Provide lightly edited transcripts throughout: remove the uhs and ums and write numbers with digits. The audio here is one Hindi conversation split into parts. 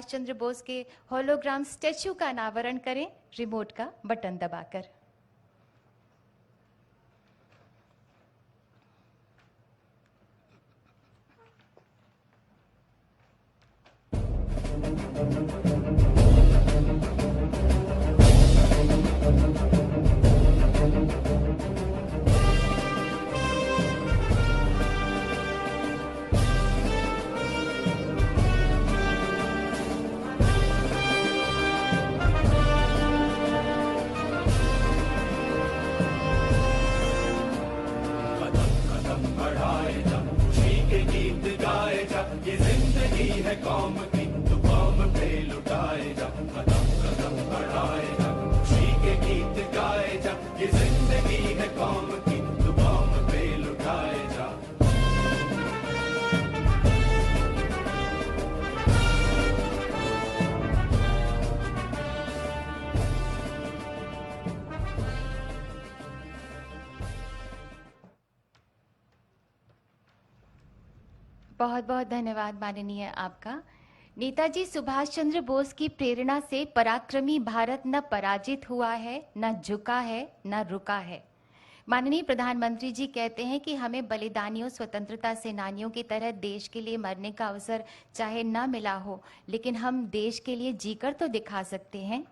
सुभाष चंद्र बोस के होलोग्राम स्टैच्यू का अनावरण करें रिमोट का बटन दबाकर। ये जिंदगी है कौम की, तो कौम पे लुटाए जा। कदम कदम बढ़ाए जा, खुशी के गीत गाए जा। ये जिंदगी है कौम की, तो कौम पे लुटाए जा। बहुत बहुत धन्यवाद माननीय आपका। नेताजी सुभाष चंद्र बोस की प्रेरणा से पराक्रमी भारत न पराजित हुआ है, न झुका है, न रुका है। माननीय प्रधानमंत्री जी कहते हैं कि हमें बलिदानियों, स्वतंत्रता सेनानियों की तरह देश के लिए मरने का अवसर चाहे न मिला हो, लेकिन हम देश के लिए जीकर तो दिखा सकते हैं।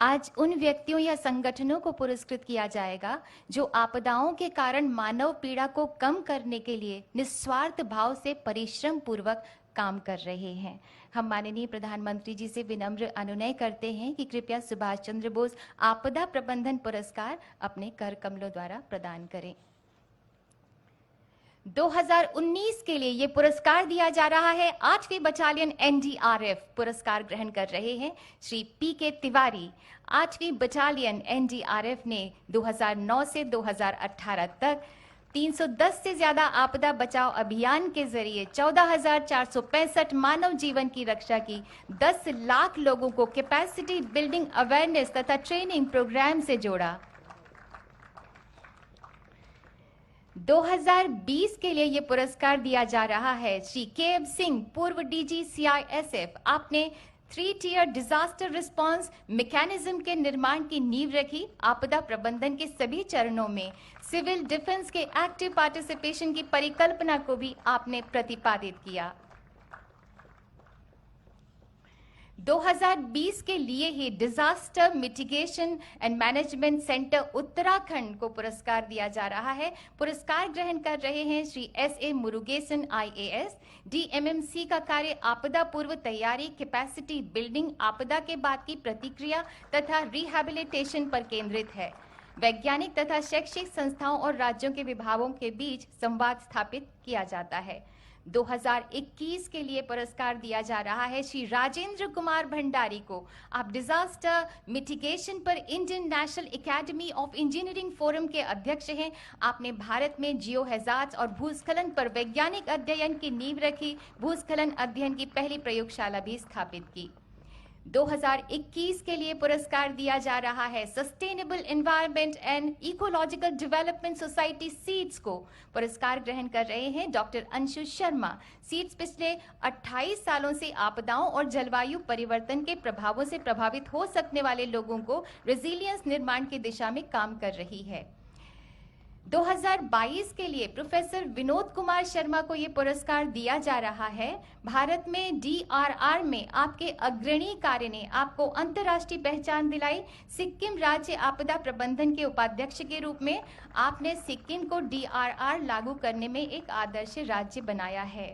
आज उन व्यक्तियों या संगठनों को पुरस्कृत किया जाएगा जो आपदाओं के कारण मानव पीड़ा को कम करने के लिए निस्वार्थ भाव से परिश्रम पूर्वक काम कर रहे हैं। हम माननीय प्रधानमंत्री जी से विनम्र अनुनय करते हैं कि कृपया सुभाष चंद्र बोस आपदा प्रबंधन पुरस्कार अपने कर कमलों द्वारा प्रदान करें। 2019 के लिए ये पुरस्कार दिया जा रहा है 8वीं बटालियन एनडीआरएफ। पुरस्कार ग्रहण कर रहे हैं श्री पीके तिवारी। 8वीं बटालियन एनडीआरएफ ने 2009 से 2018 तक 310 से ज्यादा आपदा बचाव अभियान के जरिए 14,465 मानव जीवन की रक्षा की, 10 लाख लोगों को कैपेसिटी बिल्डिंग, अवेयरनेस तथा ट्रेनिंग प्रोग्राम से जोड़ा। 2020 के लिए ये पुरस्कार दिया जा रहा है श्री के सिंह, पूर्व डीजी सीआईएसएफ। आपने 3 टियर डिजास्टर रिस्पांस मैकेनिज्म के निर्माण की नींव रखी। आपदा प्रबंधन के सभी चरणों में सिविल डिफेंस के एक्टिव पार्टिसिपेशन की परिकल्पना को भी आपने प्रतिपादित किया। 2020 के लिए ही disaster mitigation and management centre Uttarakhand को पुरस्कार दिया जा रहा है। पुरस्कार ग्रहण कर रहे हैं श्री एसए मुरुगेसन आईएएस। डीएमएमसी का कार्य आपदा पूर्व तैयारी, कैपेसिटी बिल्डिंग, आपदा के बाद की प्रतिक्रिया तथा रिहैबिलिटेशन पर केंद्रित है। वैज्ञानिक तथा शैक्षिक संस्थाओं और राज्यों के विभागों के बीच संवाद स्थापित किया जाता है। 2021 के लिए पुरस्कार दिया जा रहा है श्री राजेंद्र कुमार भंडारी को। आप डिजास्टर मिटिगेशन पर Indian national academy of engineering forum के अध्यक्ष हैं। आपने भारत में जियो हैजार्ड्स और भूस्खलन पर वैज्ञानिक अध्ययन की नींव रखी। भूस्खलन अध्ययन की पहली प्रयोगशाला भी स्थापित की। 2021 के लिए पुरस्कार दिया जा रहा है sustainable environment and ecological development society seeds को। पुरस्कार ग्रहण कर रहे हैं डॉक्टर अंशु शर्मा। सीड्स पिछले 28 सालों से आपदाओं और जलवायु परिवर्तन के प्रभावों से प्रभावित हो सकने वाले लोगों को रेजिलियंस निर्माण की दिशा में काम कर रही है। 2022 के लिए प्रोफेसर विनोद कुमार शर्मा को ये पुरस्कार दिया जा रहा है। भारत में डीआरआर में आपके अग्रणी कार्य ने आपको अंतर्राष्ट्रीय पहचान दिलाई। सिक्किम राज्य आपदा प्रबंधन के उपाध्यक्ष के रूप में आपने सिक्किम को डीआरआर लागू करने में एक आदर्श राज्य बनाया है।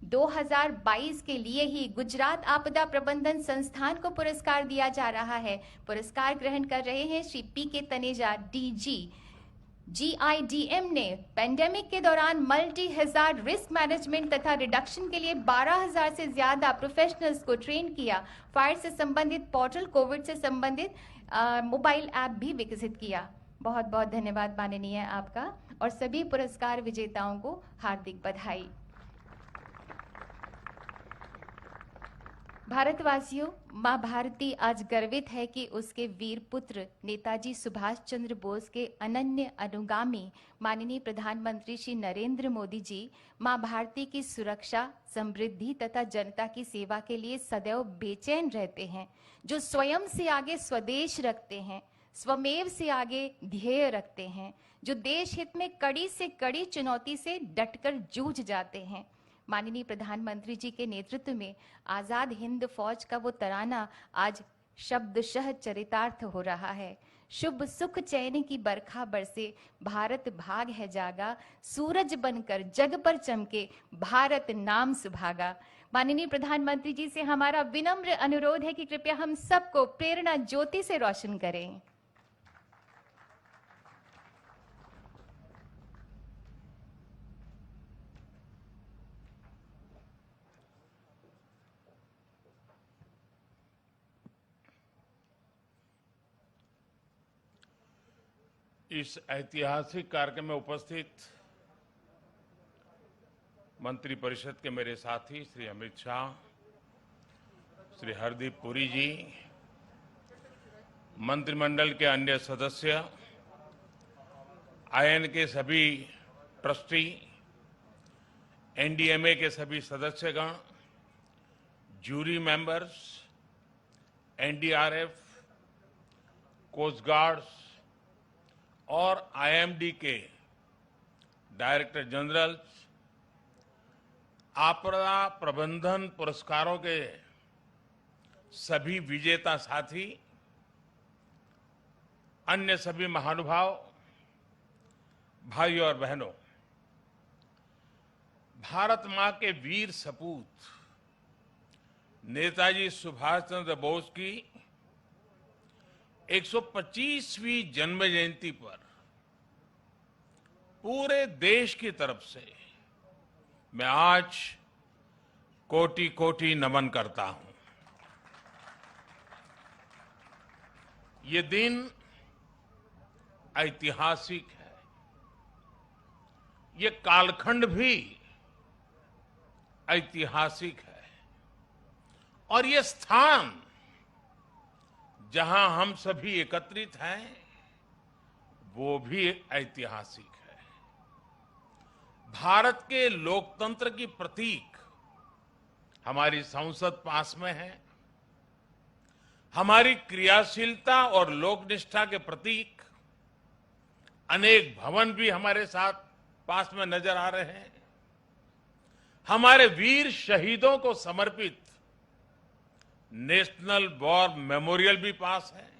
2022 के लिए ही गुजरात आपदा प्रबंधन संस्थान को पुरस्कार दिया जा रहा है। पुरस्कार ग्रहण कर रहे हैं श्री पीके तनेजा डीजी। जीआईडीएम ने पेंडेमिक के दौरान मल्टी हैजार्ड रिस्क मैनेजमेंट तथा रिडक्शन के लिए 12,000 से ज्यादा प्रोफेशनल्स को ट्रेन किया। फायर से संबंधित पोर्टल, कोविड से संबंधित मोबाइल ऐप भी विकसित किया। बहुत बहुत धन्यवाद माननीय आपका और सभी पुरस्कार विजेताओं को हार्दिक बधाई। भारतवासियों, मां भारती आज गर्वित है कि उसके वीर पुत्र नेताजी सुभाष चंद्र बोस के अनन्य अनुगामी माननीय प्रधानमंत्री श्री नरेंद्र मोदी जी मां भारती की सुरक्षा, समृद्धि तथा जनता की सेवा के लिए सदैव बेचैन रहते हैं, जो स्वयं से आगे स्वदेश रखते हैं, स्वमेव से आगे ध्येय रखते हैं, जो देश हित में कड़ी से कड़ी चुनौती से डटकर जूझ जाते हैं। माननीय प्रधानमंत्री जी के नेतृत्व में आजाद हिंद फौज का वो तराना आज शब्दशः चरितार्थ हो रहा है। शुभ सुख चैन की बरखा बरसे, भारत भाग है जागा, सूरज बनकर जग पर चमके, भारत नाम सुभागा। माननीय प्रधानमंत्री जी से हमारा विनम्र अनुरोध है कि कृपया हम सबको प्रेरणा ज्योति से रोशन करें। इस ऐतिहासिक कार्यक्रम में उपस्थित मंत्री परिषद के मेरे साथी श्री अमित शाह, श्री हरदीप पुरी जी, मंत्रिमंडल के अन्य सदस्य, आईएन के सभी ट्रस्टी, एनडीएमए के सभी सदस्यगण, jury members, NDRF, coast guards और आईएमडी के डायरेक्टर जनरल, आपदा प्रबंधन पुरस्कारों के सभी विजेता साथी, अन्य सभी महानुभाव, भाइयों और बहनों, भारत मां के वीर सपूत नेताजी सुभाष चंद्र बोस की 125वीं जन्म जयंती पर पूरे देश की तरफ से मैं आज कोटि कोटि नमन करता हूं। ये दिन ऐतिहासिक है, ये कालखंड भी ऐतिहासिक है और ये स्थान जहां हम सभी एकत्रित हैं वो भी ऐतिहासिक है। भारत के लोकतंत्र की प्रतीक हमारी संसद पास में है, हमारी क्रियाशीलता और लोकनिष्ठा के प्रतीक अनेक भवन भी हमारे साथ पास में नजर आ रहे हैं, हमारे वीर शहीदों को समर्पित नेशनल वॉर मेमोरियल भी पास है।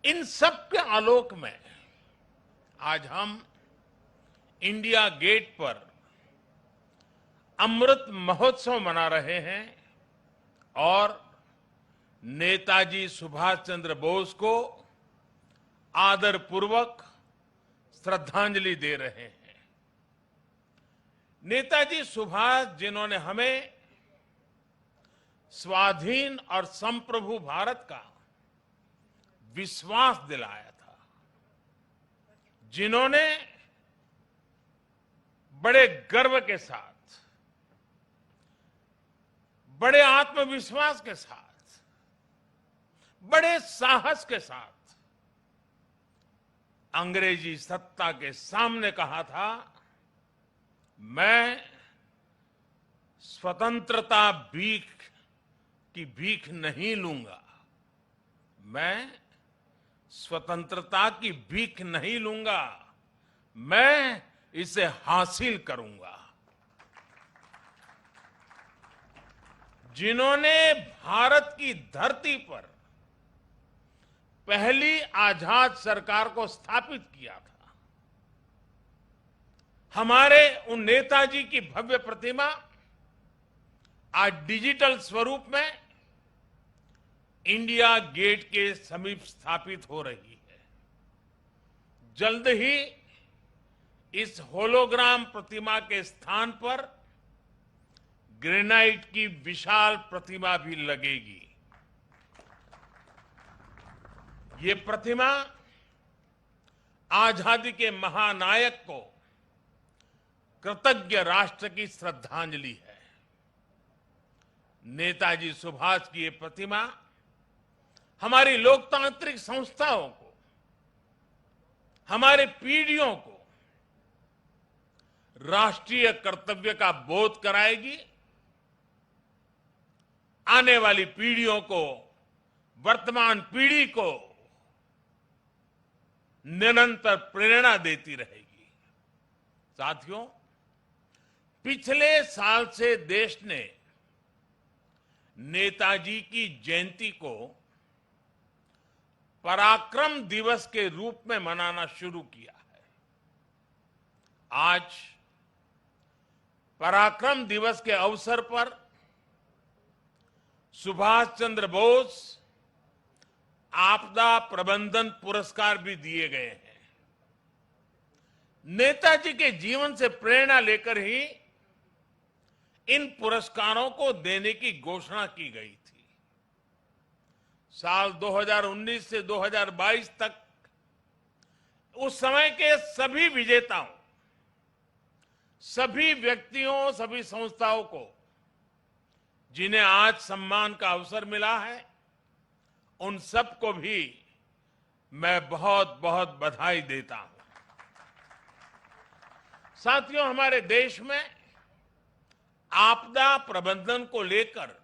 इन सब के आलोक में आज हम इंडिया गेट पर अमृत महोत्सव मना रहे हैं और नेताजी सुभाष चंद्र बोस को आदरपूर्वक श्रद्धांजलि दे रहे हैं। नेताजी सुभाष जिन्होंने हमें स्वाधीन और संप्रभु भारत का विश्वास दिलाया था, जिन्होंने बड़े गर्व के साथ, बड़े आत्मविश्वास के साथ, बड़े साहस के साथ अंग्रेजी सत्ता के सामने कहा था, मैं स्वतंत्रता की भीख नहीं लूंगा, मैं स्वतंत्रता की भीख नहीं लूंगा, मैं इसे हासिल करूंगा। जिन्होंने भारत की धरती पर पहली आजाद सरकार को स्थापित किया था, हमारे उन नेताजी की भव्य प्रतिमा आज डिजिटल स्वरूप में इंडिया गेट के समीप स्थापित हो रही है। जल्द ही इस होलोग्राम प्रतिमा के स्थान पर ग्रेनाइट की विशाल प्रतिमा भी लगेगी। ये प्रतिमा आजादी के महानायक को कृतज्ञ राष्ट्र की श्रद्धांजलि है। नेताजी सुभाष की ये प्रतिमा हमारी लोकतांत्रिक संस्थाओं को, हमारे पीढ़ियों को राष्ट्रीय कर्तव्य का बोध कराएगी, आने वाली पीढ़ियों को, वर्तमान पीढ़ी को निरंतर प्रेरणा देती रहेगी। साथियों, पिछले साल से देश ने नेताजी की जयंती को पराक्रम दिवस के रूप में मनाना शुरू किया है। आज पराक्रम दिवस के अवसर पर सुभाष चंद्र बोस आपदा प्रबंधन पुरस्कार भी दिए गए हैं। नेताजी के जीवन से प्रेरणा लेकर ही इन पुरस्कारों को देने की घोषणा की गई थी। साल 2019 से 2022 तक उस समय के सभी विजेताओं, सभी व्यक्तियों, सभी संस्थाओं को जिन्हें आज सम्मान का अवसर मिला है, उन सबको भी मैं बहुत बहुत बधाई देता हूं। साथियों, हमारे देश में आपदा प्रबंधन को लेकर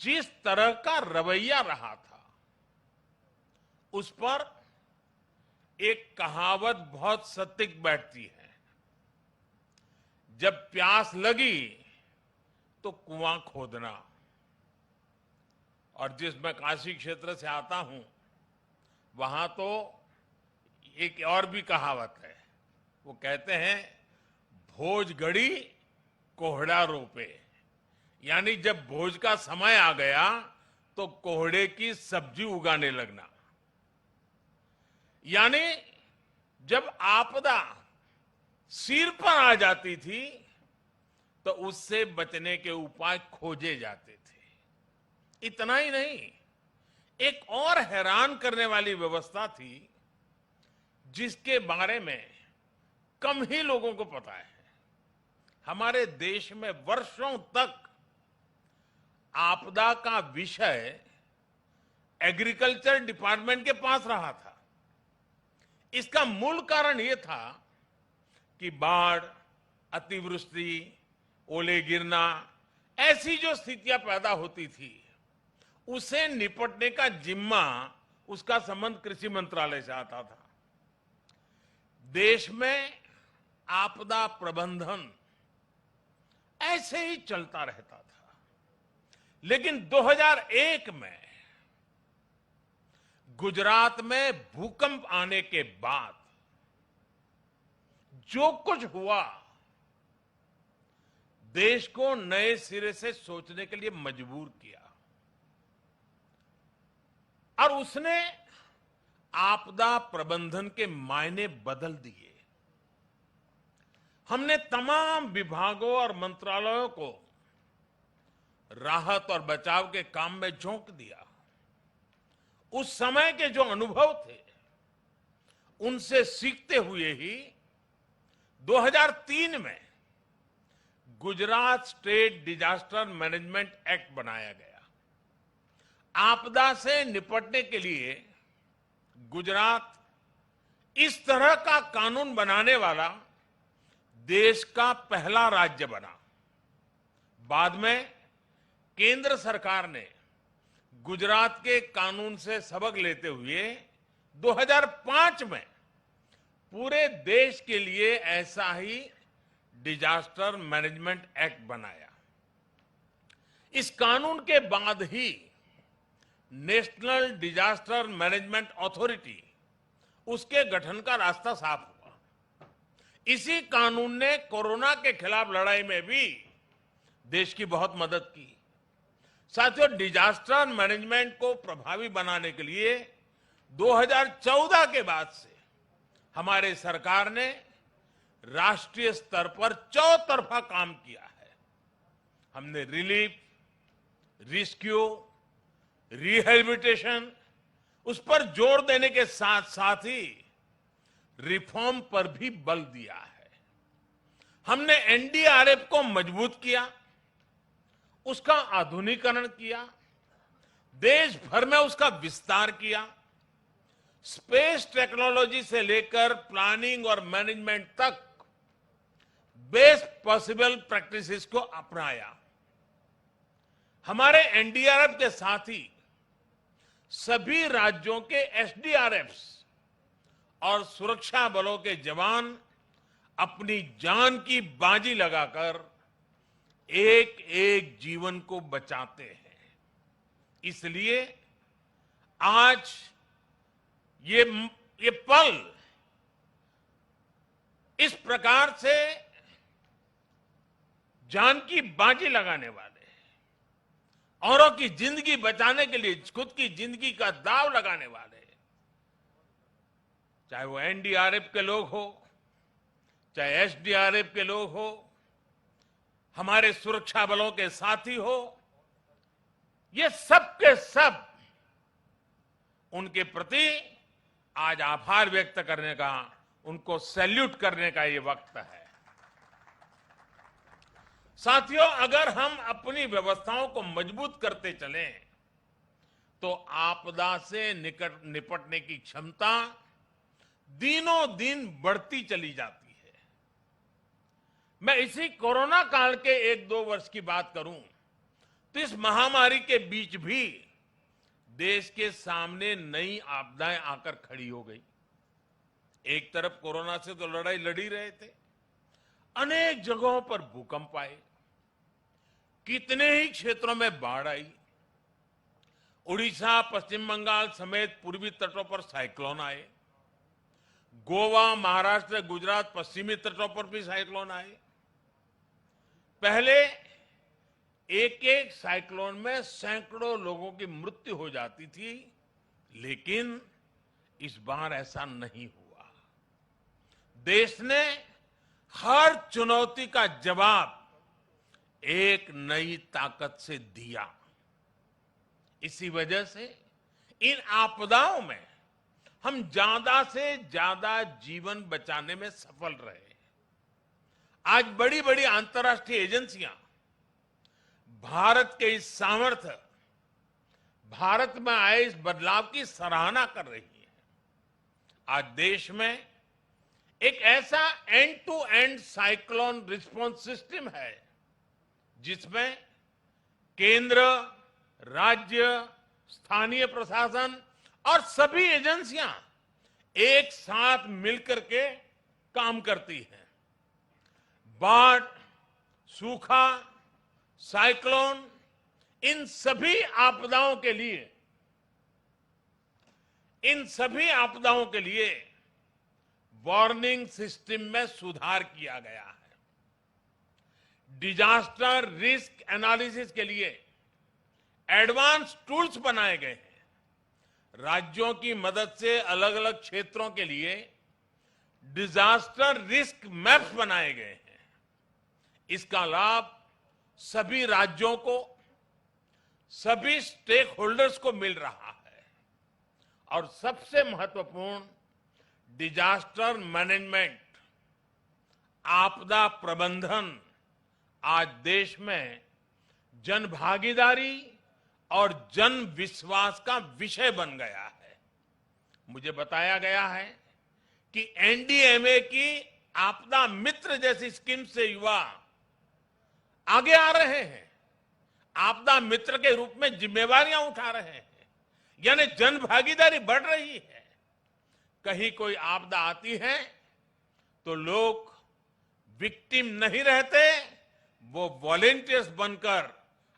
जिस तरह का रवैया रहा था, उस पर एक कहावत बहुत सटीक बैठती है। जब प्यास लगी तो कुआं खोदना। और जिस मैं काशी क्षेत्र से आता हूं, वहां तो एक और भी कहावत है। वो कहते हैं, भोज गड़ी कोहड़ा रोपे, यानी जब भोज का समय आ गया तो कोहड़े की सब्जी उगाने लगना। यानी जब आपदा सिर पर आ जाती थी तो उससे बचने के उपाय खोजे जाते थे। इतना ही नहीं, एक और हैरान करने वाली व्यवस्था थी जिसके बारे में कम ही लोगों को पता है। हमारे देश में वर्षों तक आपदा का विषय एग्रीकल्चर डिपार्टमेंट के पास रहा था। इसका मूल कारण यह था कि बाढ़, अतिवृष्टि, ओले गिरना, ऐसी जो स्थितियां पैदा होती थी, उसे निपटने का जिम्मा, उसका संबंध कृषि मंत्रालय से आता था। देश में आपदा प्रबंधन ऐसे ही चलता रहता था। लेकिन 2001 में गुजरात में भूकंप आने के बाद जो कुछ हुआ, देश को नए सिरे से सोचने के लिए मजबूर किया और उसने आपदा प्रबंधन के मायने बदल दिए। हमने तमाम विभागों और मंत्रालयों को राहत और बचाव के काम में झोंक दिया। उस समय के जो अनुभव थे, उनसे सीखते हुए ही 2003 में Gujarat state disaster management act बनाया गया। आपदा से निपटने के लिए गुजरात इस तरह का कानून बनाने वाला देश का पहला राज्य बना। बाद में केंद्र सरकार ने गुजरात के कानून से सबक लेते हुए 2005 में पूरे देश के लिए ऐसा ही डिजास्टर मैनेजमेंट एक्ट बनाया। इस कानून के बाद ही नेशनल डिजास्टर मैनेजमेंट अथॉरिटी, उसके गठन का रास्ता साफ हुआ। इसी कानून ने कोरोना के खिलाफ लड़ाई में भी देश की बहुत मदद की। साथियों, डिजास्टर मैनेजमेंट को प्रभावी बनाने के लिए 2014 के बाद से हमारे सरकार ने राष्ट्रीय स्तर पर चौतरफा काम किया है। हमने रिलीफ, रेस्क्यू, रिहेबिलिटेशन, उस पर जोर देने के साथ साथ ही रिफॉर्म पर भी बल दिया है। हमने एनडीआरएफ को मजबूत किया उसका आधुनिकीकरण किया, देश भर में उसका विस्तार किया, स्पेस टेक्नोलॉजी से लेकर प्लानिंग और मैनेजमेंट तक बेस्ट पॉसिबल प्रैक्टिसेस को अपनाया। हमारे एनडीआरएफ के साथ ही सभी राज्यों के एसडीआरएफ्स और सुरक्षा बलों के जवान अपनी जान की बाजी लगाकर एक एक जीवन को बचाते हैं। इसलिए आज ये पल इस प्रकार से जान की बाजी लगाने वाले, औरों की जिंदगी बचाने के लिए खुद की जिंदगी का दांव लगाने वाले, चाहे वो एनडीआरएफ के लोग हो, चाहे एसडीआरएफ के लोग हो, हमारे सुरक्षा बलों के साथी हो, ये सब के सब उनके प्रति आज आभार व्यक्त करने का, उनको सैल्यूट करने का ये वक्त है। साथियों, अगर हम अपनी व्यवस्थाओं को मजबूत करते चलें तो आपदा से निपटने की क्षमता दिनों दिन बढ़ती चली जाती है। मैं इसी कोरोना काल के 1-2 वर्ष की बात करूं तो इस महामारी के बीच भी देश के सामने नई आपदाएं आकर खड़ी हो गई। एक तरफ कोरोना से तो लड़ाई लड़ी रहे थे, अनेक जगहों पर भूकंप आए, कितने ही क्षेत्रों में बाढ़ आई, उड़ीसा, पश्चिम बंगाल समेत पूर्वी तटों पर साइक्लोन आए, गोवा, महाराष्ट्र, गुजरात, पश्चिमी तटों पर भी साइक्लोन आए। पहले एक एक साइक्लोन में सैकड़ों लोगों की मृत्यु हो जाती थी, लेकिन इस बार ऐसा नहीं हुआ। देश ने हर चुनौती का जवाब एक नई ताकत से दिया। इसी वजह से इन आपदाओं में हम ज्यादा से ज्यादा जीवन बचाने में सफल रहे। आज बड़ी बड़ी अंतर्राष्ट्रीय एजेंसियां भारत के इस सामर्थ्य, भारत में आए इस बदलाव की सराहना कर रही है। आज देश में एक ऐसा end to end cyclone response system है जिसमें केंद्र, राज्य, स्थानीय प्रशासन और सभी एजेंसियां एक साथ मिलकर के काम करती हैं। बाढ़, सूखा, साइक्लोन, इन सभी आपदाओं के लिए वार्निंग सिस्टम में सुधार किया गया है। डिजास्टर रिस्क एनालिसिस के लिए एडवांस टूल्स बनाए गए हैं। राज्यों की मदद से अलग अलग क्षेत्रों के लिए डिजास्टर रिस्क मैप्स बनाए गए हैं। इसका लाभ सभी राज्यों को, सभी स्टेक होल्डर्स को मिल रहा है। और सबसे महत्वपूर्ण, डिजास्टर मैनेजमेंट, आपदा प्रबंधन आज देश में जन भागीदारी और जन विश्वास का विषय बन गया है। मुझे बताया गया है कि एनडीएमए की आपदा मित्र जैसी स्कीम से युवा आगे आ रहे हैं, आपदा मित्र के रूप में जिम्मेवारियां उठा रहे हैं, यानी जन भागीदारी बढ़ रही है। कहीं कोई आपदा आती है तो लोग विक्टिम नहीं रहते, वो वॉलेंटियर्स बनकर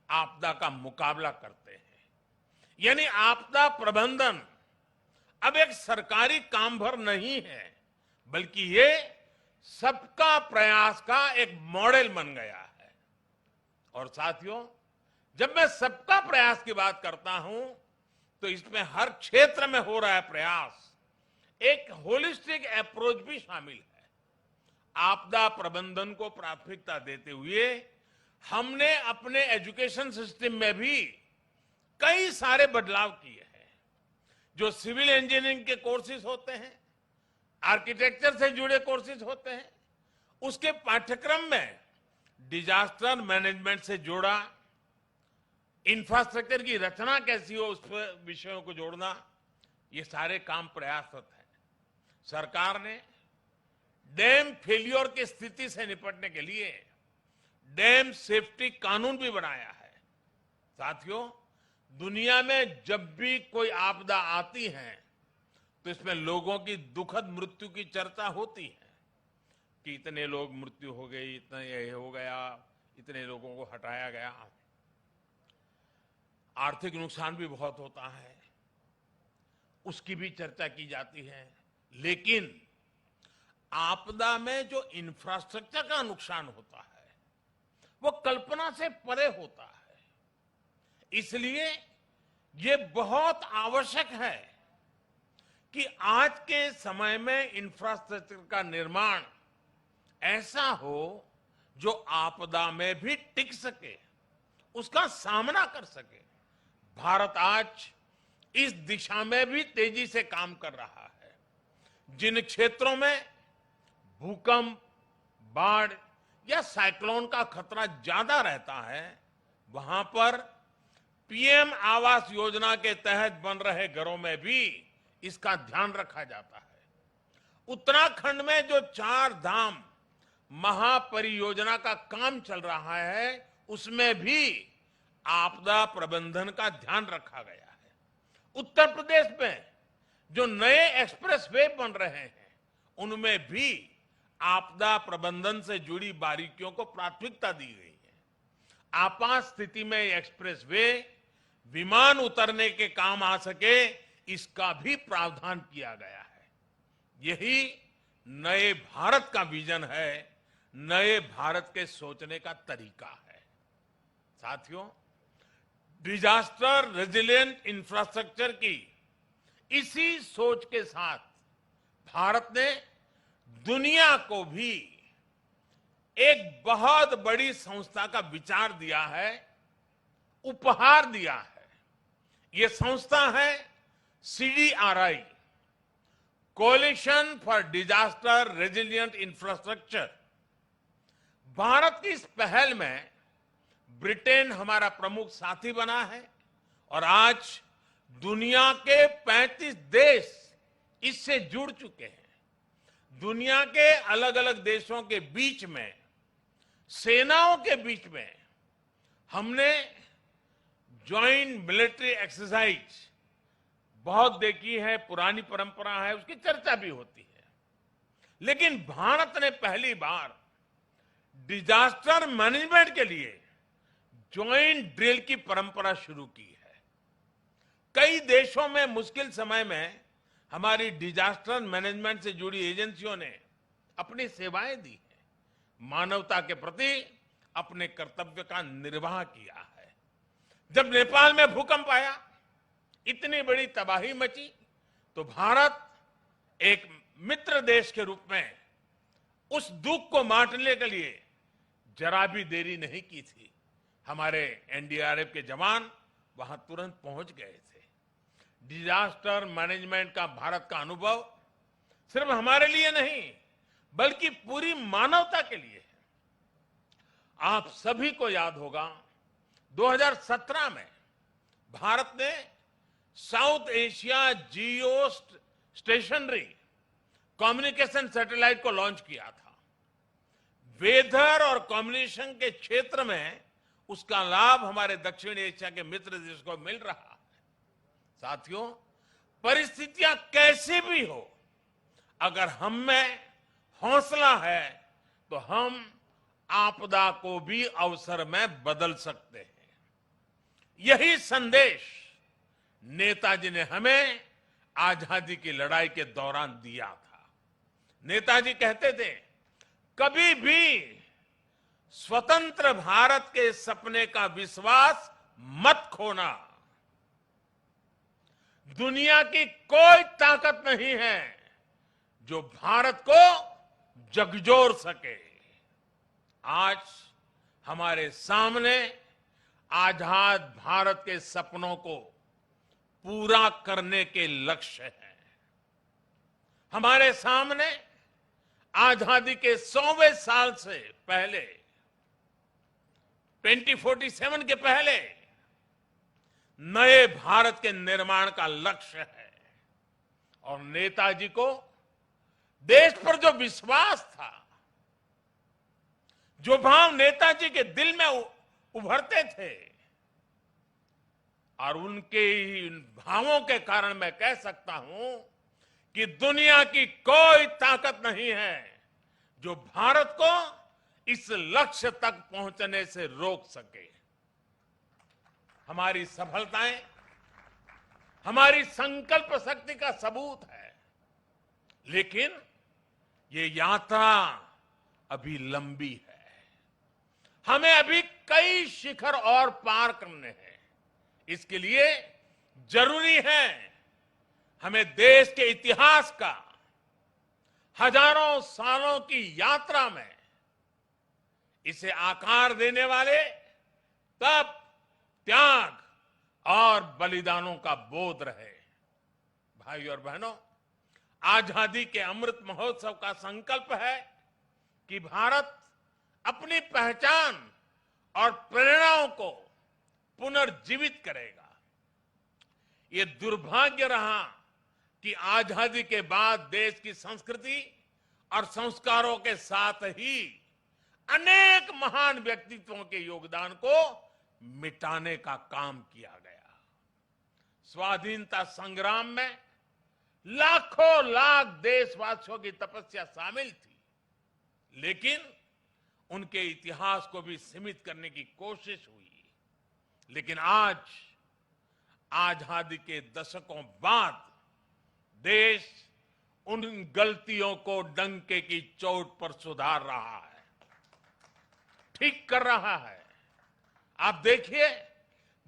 आपदा का मुकाबला करते हैं। यानी आपदा प्रबंधन अब एक सरकारी काम भर नहीं है, बल्कि ये सबका प्रयास का एक मॉडल बन गया है। और साथियों, जब मैं सबका प्रयास की बात करता हूं तो इसमें हर क्षेत्र में हो रहा है प्रयास, एक होलिस्टिक अप्रोच भी शामिल है। आपदा प्रबंधन को प्राथमिकता देते हुए हमने अपने एजुकेशन सिस्टम में भी कई सारे बदलाव किए हैं। जो सिविल इंजीनियरिंग के कोर्सेज होते हैं, आर्किटेक्चर से जुड़े कोर्सेज होते हैं, उसके पाठ्यक्रम में डिजास्टर मैनेजमेंट से जुड़ा इंफ्रास्ट्रक्चर की रचना कैसी हो, उस पर विषयों को जोड़ना, ये सारे काम प्रयासरत हैं। सरकार ने डैम फेलियर की स्थिति से निपटने के लिए डैम सेफ्टी कानून भी बनाया है। साथियों, दुनिया में जब भी कोई आपदा आती है तो इसमें लोगों की दुखद मृत्यु की चर्चा होती है कि इतने लोग मृत्यु हो गई, इतना ये हो गया, इतने लोगों को हटाया गया। आर्थिक नुकसान भी बहुत होता है, उसकी भी चर्चा की जाती है। लेकिन आपदा में जो इंफ्रास्ट्रक्चर का नुकसान होता है वो कल्पना से परे होता है। इसलिए ये बहुत आवश्यक है कि आज के समय में इंफ्रास्ट्रक्चर का निर्माण ऐसा हो जो आपदा में भी टिक सके, उसका सामना कर सके। भारत आज इस दिशा में भी तेजी से काम कर रहा है। जिन क्षेत्रों में भूकंप, बाढ़ या साइक्लोन का खतरा ज्यादा रहता है, वहां पर पीएम आवास योजना के तहत बन रहे घरों में भी इसका ध्यान रखा जाता है। उत्तराखंड में जो 4 धाम महापरियोजना का काम चल रहा है, उसमें भी आपदा प्रबंधन का ध्यान रखा गया है। उत्तर प्रदेश में जो नए एक्सप्रेस वे बन रहे हैं, उनमें भी आपदा प्रबंधन से जुड़ी बारीकियों को प्राथमिकता दी गई है। आपात स्थिति में एक्सप्रेस वे विमान उतरने के काम आ सके, इसका भी प्रावधान किया गया है। यही नए भारत का विजन है, नए भारत के सोचने का तरीका है। साथियों, डिजास्टर रेजिलिएंट इंफ्रास्ट्रक्चर की इसी सोच के साथ भारत ने दुनिया को भी एक बहुत बड़ी संस्था का विचार दिया है, उपहार दिया है। यह संस्था है CDRI, coalition for disaster resilient infrastructure. Bharat की इस पहल में ब्रिटेन हमारा प्रमुख साथी बना है और आज दुनिया के 35 देश इससे जुड़ चुके हैं। दुनिया के अलग अलग देशों के बीच में, सेनाओं के बीच में हमने ज्वाइंट मिलिट्री एक्सरसाइज बहुत देखी है, पुरानी परंपरा है, उसकी चर्चा भी होती है। लेकिन भारत ने पहली बार डिजास्टर मैनेजमेंट के लिए ज्वाइंट ड्रिल की परंपरा शुरू की है। कई देशों में मुश्किल समय में हमारी डिजास्टर मैनेजमेंट से जुड़ी एजेंसियों ने अपनी सेवाएं दी है, मानवता के प्रति अपने कर्तव्य का निर्वाह किया है। जब नेपाल में भूकंप आया, इतनी बड़ी तबाही मची, तो भारत एक मित्र देश के रूप में उस दुख को बांटने के लिए जरा भी देरी नहीं की थी। हमारे NDRF के जवान वहां तुरंत पहुंच गए थे। डिजास्टर मैनेजमेंट का भारत का अनुभव सिर्फ हमारे लिए नहीं, बल्कि पूरी मानवता के लिए है। आप सभी को याद होगा, 2017 में भारत ने साउथ एशिया जियो स्टेशनरी कम्युनिकेशन सैटेलाइट को लॉन्च किया था। वेदर और कम्युनिकेशन के क्षेत्र में उसका लाभ हमारे दक्षिण एशिया के मित्र देश को मिल रहा है। साथियों, परिस्थितियां कैसी भी हो, अगर हम में हौसला है तो हम आपदा को भी अवसर में बदल सकते हैं। यही संदेश नेताजी ने हमें आजादी की लड़ाई के दौरान दिया था। नेताजी कहते थे, कभी भी स्वतंत्र भारत के सपने का विश्वास मत खोना। दुनिया की कोई ताकत नहीं है जो भारत को झकझोर सके। आज हमारे सामने आजाद भारत के सपनों को पूरा करने के लक्ष्य हैं। हमारे सामने आजादी के 100वें साल से पहले, 2047 के पहले नए भारत के निर्माण का लक्ष्य है। और नेताजी को देश पर जो विश्वास था, जो भाव नेताजी के दिल में उभरते थे, और उनके इन भावों के कारण मैं कह सकता हूं कि दुनिया की कोई ताकत नहीं है जो भारत को इस लक्ष्य तक पहुंचने से रोक सके। हमारी सफलताएं हमारी संकल्प शक्ति का सबूत है, लेकिन ये यात्रा अभी लंबी है। हमें अभी कई शिखर और पार करने हैं। इसके लिए जरूरी है हमें देश के इतिहास का हजारों सालों की यात्रा में इसे आकार देने वाले तप, त्याग और बलिदानों का बोध रहे। भाई और बहनों, आजादी के अमृत महोत्सव का संकल्प है कि भारत अपनी पहचान और प्रेरणाओं को पुनर्जीवित करेगा। ये दुर्भाग्य रहा कि आजादी के बाद देश की संस्कृति और संस्कारों के साथ ही अनेक महान व्यक्तित्वों के योगदान को मिटाने का काम किया गया। स्वाधीनता संग्राम में लाखों लाख देशवासियों की तपस्या शामिल थी, लेकिन उनके इतिहास को भी सीमित करने की कोशिश हुई। लेकिन आज आजादी के दशकों बाद देश उन गलतियों को डंके की चोट पर सुधार रहा है, ठीक कर रहा है। आप देखिए,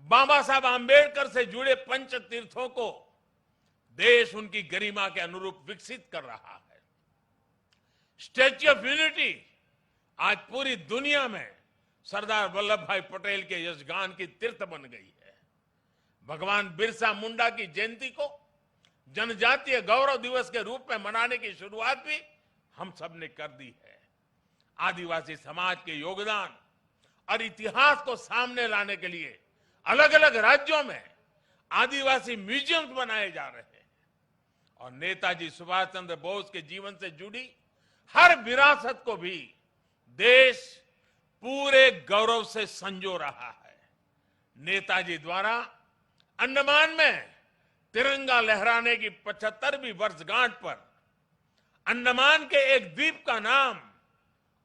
बाबा साहब आंबेडकर से जुड़े पंच तीर्थों को देश उनकी गरिमा के अनुरूप विकसित कर रहा है। स्टैच्यू ऑफ यूनिटी आज पूरी दुनिया में सरदार वल्लभ भाई पटेल के यशगान की तीर्थ बन गई है। भगवान बिरसा मुंडा की जयंती को जनजातीय गौरव दिवस के रूप में मनाने की शुरुआत भी हम सब ने कर दी है। आदिवासी समाज के योगदान और इतिहास को सामने लाने के लिए अलग अलग राज्यों में आदिवासी म्यूजियम्स बनाए जा रहे हैं और नेताजी सुभाष चंद्र बोस के जीवन से जुड़ी हर विरासत को भी देश पूरे गौरव से संजो रहा है। नेताजी द्वारा अंडमान में तिरंगा लहराने की 75वीं वर्षगांठ पर अंडमान के एक द्वीप का नाम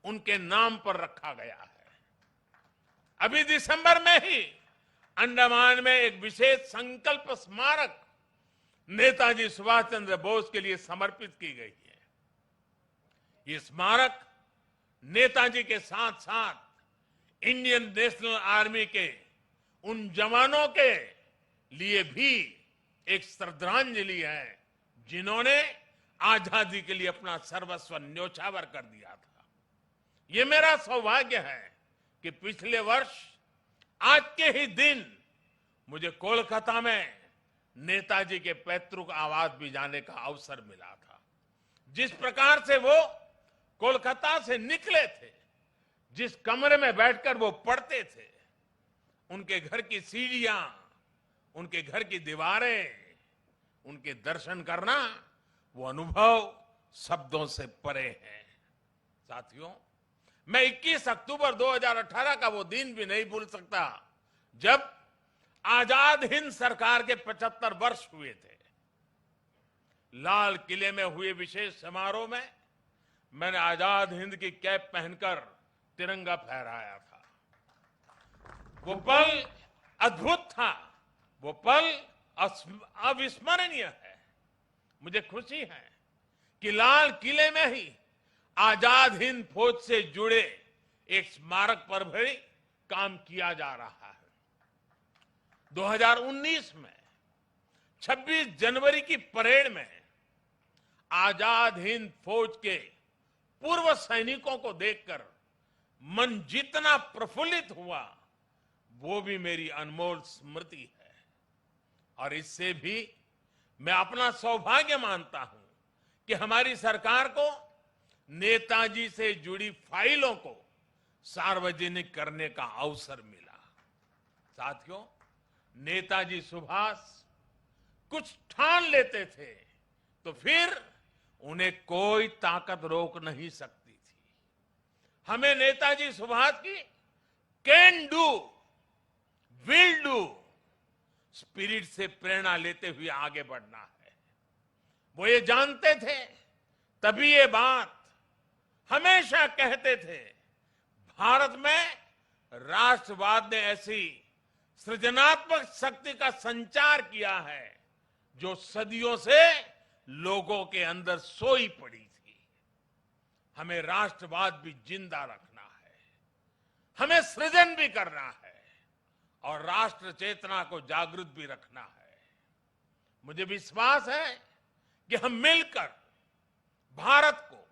उनके नाम पर रखा गया है। अभी दिसंबर में ही अंडमान में एक विशेष संकल्प स्मारक नेताजी सुभाष चंद्र बोस के लिए समर्पित की गई है। ये स्मारक नेताजी के साथ साथ इंडियन नेशनल आर्मी के उन जवानों के लिए भी एक श्रद्धांजलि है जिन्होंने आजादी के लिए अपना सर्वस्व न्योछावर कर दिया था। ये मेरा सौभाग्य है कि पिछले वर्ष आज के ही दिन मुझे कोलकाता में नेताजी के पैतृक आवास भी जाने का अवसर मिला था। जिस प्रकार से वो कोलकाता से निकले थे, जिस कमरे में बैठकर वो पढ़ते थे, उनके घर की सीढ़ियां, उनके घर की दीवारें, उनके दर्शन करना, वो अनुभव शब्दों से परे है। साथियों, मैं 21 अक्टूबर 2018 का वो दिन भी नहीं भूल सकता जब आजाद हिंद सरकार के 75 वर्ष हुए थे। लाल किले में हुए विशेष समारोह में मैंने आजाद हिंद की कैप पहनकर तिरंगा फहराया था। वो पल अद्भुत था, वो पल अविस्मरणीय है। मुझे खुशी है कि लाल किले में ही आजाद हिंद फौज से जुड़े एक स्मारक पर भी काम किया जा रहा है। 2019 में 26 जनवरी की परेड में आजाद हिंद फौज के पूर्व सैनिकों को देखकर मन जितना प्रफुल्लित हुआ, वो भी मेरी अनमोल स्मृति है। और इससे भी मैं अपना सौभाग्य मानता हूं कि हमारी सरकार को नेताजी से जुड़ी फाइलों को सार्वजनिक करने का अवसर मिला। साथियों, नेताजी सुभाष कुछ ठान लेते थे तो फिर उन्हें कोई ताकत रोक नहीं सकती थी। हमें नेताजी सुभाष की can do, will do spirit से प्रेरणा लेते हुए आगे बढ़ना है। वो ये जानते थे, तभी ये बात हमेशा कहते थे, भारत में राष्ट्रवाद ने ऐसी सृजनात्मक शक्ति का संचार किया है जो सदियों से लोगों के अंदर सोई पड़ी थी। हमें राष्ट्रवाद भी जिंदा रखना है, हमें सृजन भी करना है और राष्ट्र चेतना को जागृत भी रखना है। मुझे विश्वास है कि हम मिलकर भारत को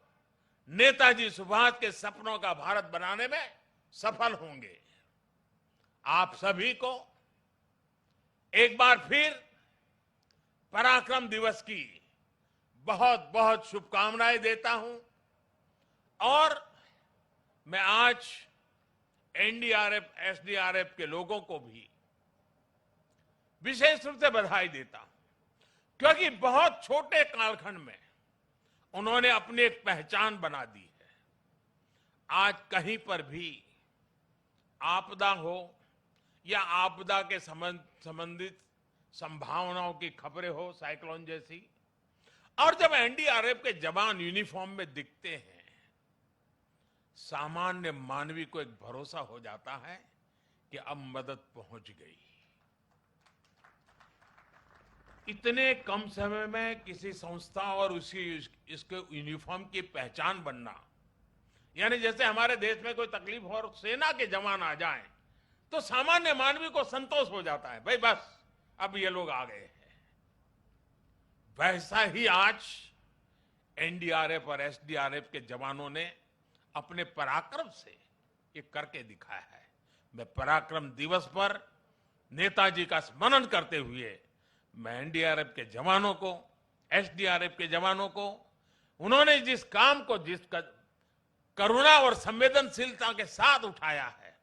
नेताजी सुभाष के सपनों का भारत बनाने में सफल होंगे। आप सभी को एक बार फिर पराक्रम दिवस की बहुत बहुत शुभकामनाएं देता हूं और मैं आज एनडीआरएफ, एसडीआरएफ के लोगों को भी विशेष रूप से बधाई देता हूं, क्योंकि बहुत छोटे कालखंड में उन्होंने अपनी एक पहचान बना दी है। आज कहीं पर भी आपदा हो या आपदा के संबंधित संभावनाओं की खबरें हो, साइक्लोन जैसी, और जब एनडीआरएफ के जवान यूनिफॉर्म में दिखते हैं, सामान्य मानवी को एक भरोसा हो जाता है कि अब मदद पहुंच गई। इतने कम समय में किसी संस्था और इसके यूनिफॉर्म की पहचान बनना, यानी जैसे हमारे देश में कोई तकलीफ हो और सेना के जवान आ जाएं, तो सामान्य मानवी को संतोष हो जाता है, भाई बस अब ये लोग आ गए हैं। वैसा ही आज एनडीआरएफ और एसडीआरएफ के जवानों ने अपने पराक्रम से ये करके दिखाया है। मैं पराक्रम दिवस पर नेताजी का स्मरण करते हुए मैं एनडीआरएफ के जवानों को, एसडीआरएफ के जवानों को, उन्होंने जिस काम को जिस करुणा और संवेदनशीलता के साथ उठाया है,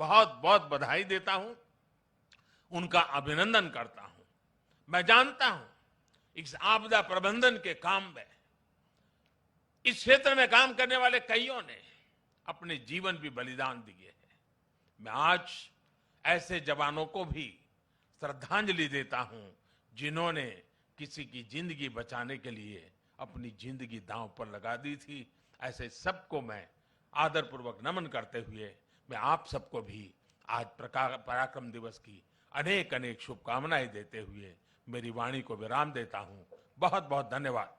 बहुत बहुत बधाई देता हूं, उनका अभिनंदन करता हूं। मैं जानता हूं इस आपदा प्रबंधन के काम में इस क्षेत्र में काम करने वाले कईयों ने अपने जीवन भी बलिदान दिए हैं। मैं आज ऐसे जवानों को भी श्रद्धांजलि देता हूं जिन्होंने किसी की जिंदगी बचाने के लिए अपनी जिंदगी दांव पर लगा दी थी। ऐसे सबको मैं आदरपूर्वक नमन करते हुए मैं आप सबको भी आज पराक्रम दिवस की अनेक अनेक शुभकामनाएं देते हुए मेरी वाणी को विराम देता हूं। बहुत बहुत धन्यवाद।